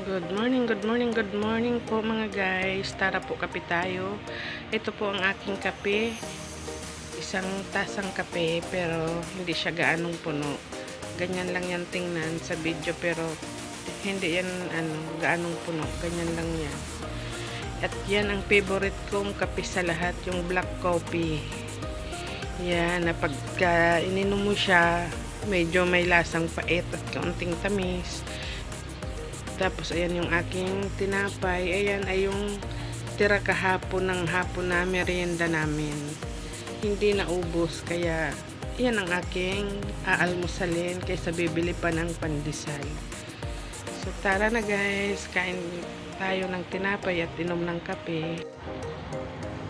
Good morning, good morning po mga guys. Tara po kape tayo. Ito po ang aking kape. Isang tasang kape pero hindi siya gaanong puno. Ganyan lang yan tingnan sa video pero hindi yan gaanong puno. Ganyan lang yan. At yan ang favorite kong kape sa lahat, yung black coffee. Yan, na pagka ininom mo siya, medyo may lasang pait at kaunting tamis. Tapos ayan yung aking tinapay. Ayan ay yung tira kahapon ng hapon na merienda namin. Hindi naubos kaya yan ang aking aalmusalin kaysa bibili pa ng pandesal. So tara na guys, kain tayo ng tinapay at inom ng kape.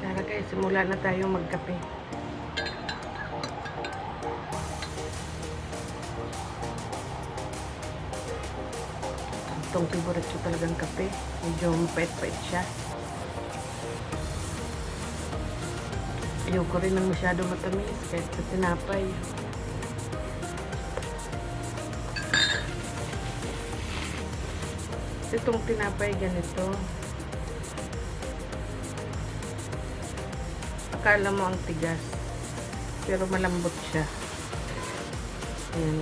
Tara guys, simula na tayo magkape. Itong favorite ko talagang kape. Medyo mapait-pait siya. Ayoko rin ng masyado matamis kahit sa tinapay. Itong tinapay ganito. Akala mo ang tigas. Pero malambot siya. Ayan.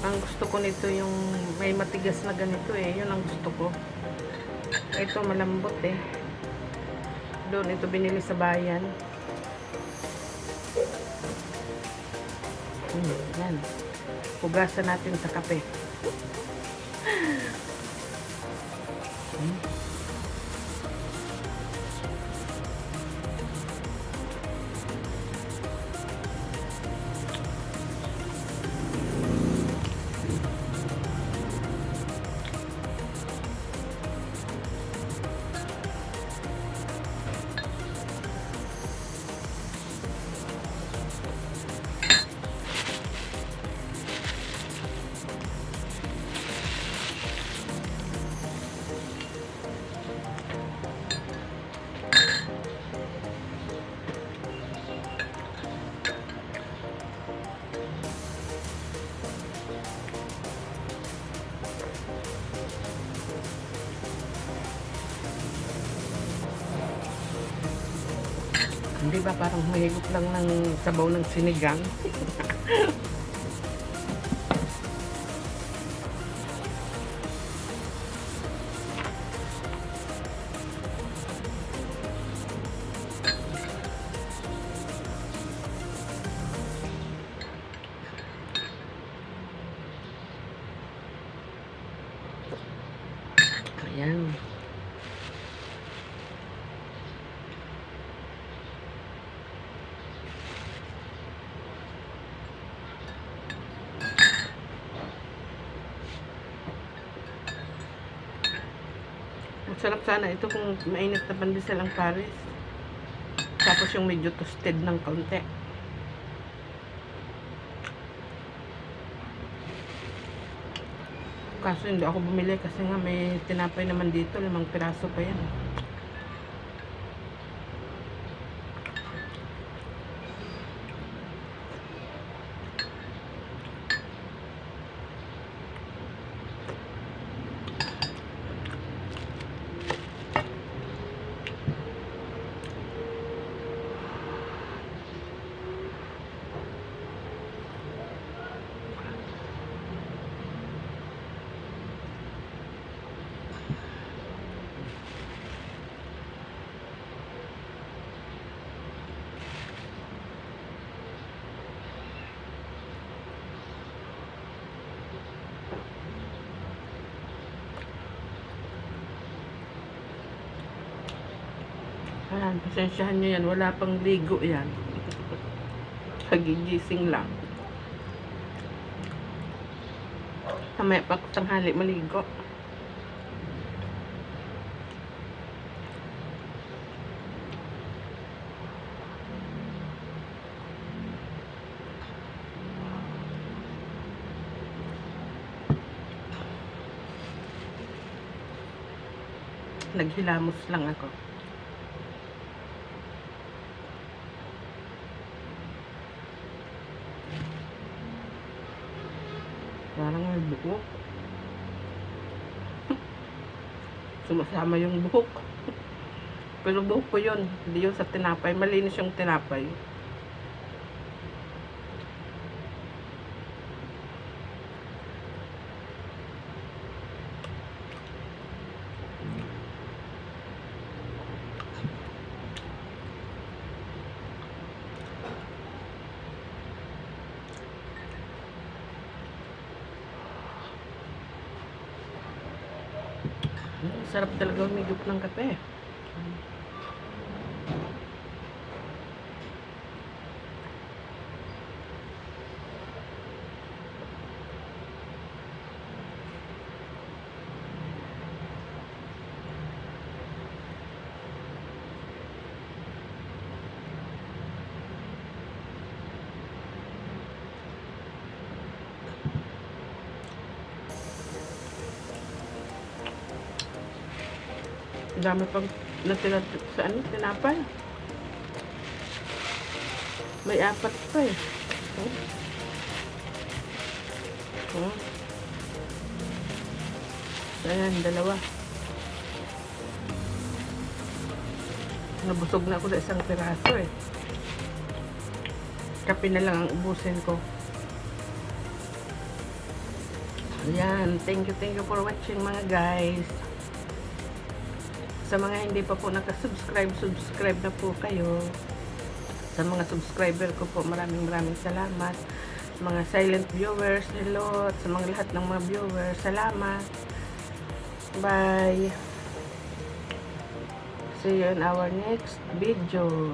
Ang gusto ko nito yung may matigas na ganito yun ang gusto ko. Ito malambot doon ito binili sa bayan. Yan, hugasan natin sa kape. Hindi ba parang mahigop lang ng sabaw ng sinigang? Ayan. Masarap sana ito kung mainit na pandesal ang Paris. Tapos yung medyo toasted ng kaunti. Kaso hindi ako bumili kasi nga may tinapay naman dito. 5 piraso pa yan. Ayan, pasensyahan nyo yan. Wala pang ligo yan. Pagigising lang. Kamaya pa tanghali maligo. Naghilamos lang ako. Parang may buhok. Sumasama yung buhok. Pero buhok ko yun. Hindi yun sa tinapay. Malinis yung tinapay. Sarap talaga umigop ng kape. Dami pang natira sa tinapay. May 4 pa eh. Ayan, 2. Nabusog na ako sa isang piraso eh. Kape na lang ang ubusin ko. Ayan, thank you for watching mga guys. Sa mga hindi pa po nakasubscribe, subscribe na po kayo. Sa mga subscriber ko po, maraming salamat. Mga silent viewers, hello. At sa mga lahat ng mga viewers, salamat. Bye. See you in our next video.